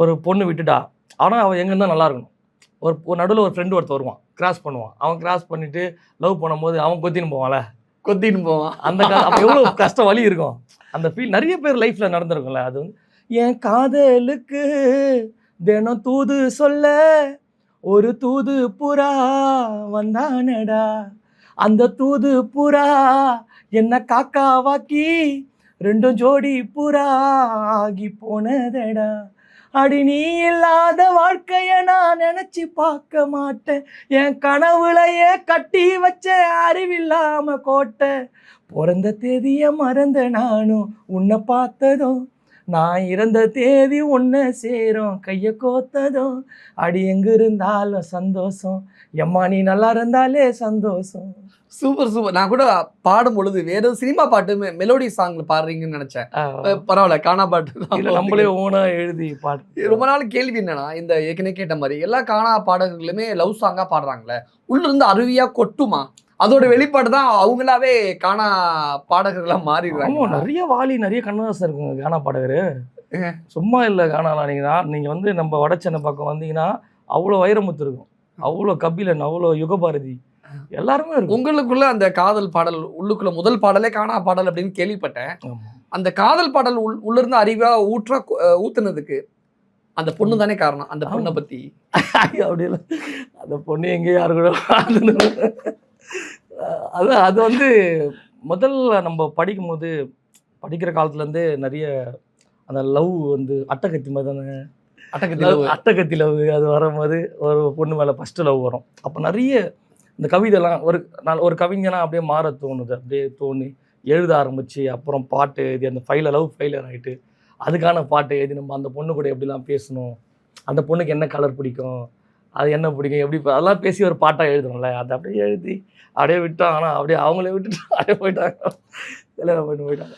ஒரு பொண்ணு விட்டுட்டா, ஆனால் அவன் எங்கே இருந்தால் நல்லா இருக்கணும். ஒரு நடுவில் ஒரு ஃப்ரெண்டு ஒருத்தர் வருவான், கிராஸ் பண்ணுவான். அவன் கிராஸ் பண்ணிவிட்டு லவ் பண்ணும்போது அவன் கொத்தின்னு போவான்ல, கொத்தின்னு போவான். அந்த அப்போ எவ்வளோ கஷ்டம் வலி இருக்கும். அந்த ஃபீல் நிறைய பேர் லைஃப்பில் நடந்திருக்கும்ல. அது வந்து என் காதலுக்கு தினம் தூது சொல்ல ஒரு தூது புறா வந்தானடா, அந்த தூது புறா என்ன காக்காவாக்கி ரெண்டும் ஜோடி புறா ஆகி போனதடா. அடி நீ இல்லாத வாழ்க்கைய நான் நினைச்சு பார்க்க மாட்டேன், என் கனவுலையே கட்டி வச்ச அறிவில்லாம கோட்டை. பிறந்த தேதிய மறந்த நானும் உன்னை பார்த்ததும், நான் இறந்த தேதி உன்னை சேரும் கையை கோத்ததும், அடி எங்க இருந்தாலும் சந்தோஷம், எம்மா நீ நல்லா இருந்தாலே சந்தோஷம். Super super. நான் கூட பாடும் பொழுது வேற சினிமா பாட்டு மெலோடி சாங்ல பாடுறீங்கன்னு நினைச்சேன். பரவாயில்ல, கானா பாட்டு இல்ல, நம்மளே ஓனா எழுதி பாட்டு. ரொம்ப நாள் கேள்வி என்னன்னா, இந்த ஏற்கனவே கேட்ட மாதிரி எல்லா கானா பாடகர்களுமே லவ் சாங்கா பாடுறாங்களே, உள்ள இருந்து அருவியா கொட்டுமா? அதோட வெளிப்பாடு தான் அவங்களாவே கானா பாடகர்களா மாறிடுறாங்க. நிறைய வாலி நிறைய கண்ணதாசன் இருக்குங்க கானா பாடகர். சும்மா இல்லை கானாலாம். நீங்க வந்து நம்ம வடச்சென்னை பக்கம் வந்தீங்கன்னா அவ்வளோ வைரமுத்து இருக்கும், அவ்வளோ கபிலன், அவ்வளோ யுகபாரதி, எல்லாருமே இருக்கும். உங்களுக்குள்ள அந்த காதல் பாடல் உள்ளுக்குள்ள முதல் பாடலே கானா பாடல் அப்படின்னு கேள்விப்பட்டேன். அந்த காதல் பாடல் உள்ள இருந்து அறிவா ஊத்துனதுக்கு அந்த பொண்ணு தானே காரணம். அந்த பொண்ணை பத்தி அப்படி இல்லை, அந்த பொண்ணு எங்கே யாரு கூட அது வந்து முதல்ல நம்ம படிக்கும்போது, படிக்கிற காலத்துலேருந்தே நிறைய அந்த லவ் வந்து அட்டகத்தி மாதிரி தானே, அட்டகத்தி லவ். அது வரும்போது ஒரு பொண்ணு மேலே ஃபஸ்ட்டு லவ் வரும். அப்போ நிறைய இந்த கவிதைலாம் ஒரு கவிஞனா அப்படியே மாற தோணுது. அப்படியே தோணி எழுத ஆரம்பித்து, அப்புறம் பாட்டு எழுதி அந்த லவ் ஃபெயிலியர் ஆகிட்டு அதுக்கான பாட்டு எழுதி நம்ம அந்த பொண்ணு கூட எப்படிலாம் பேசணும், அந்த பொண்ணுக்கு என்ன கலர் பிடிக்கும், அது என்ன பிடிக்கும், எப்படி அதெல்லாம் பேசி ஒரு பாட்டாக எழுதணும்ல. அதை அப்படியே எழுதி அப்படியே விட்டோம். ஆனால் அப்படியே அவங்களே விட்டுட்டு அப்படியே போயிட்டாங்க, கல்யாணம் பண்ணி போயிட்டாங்க.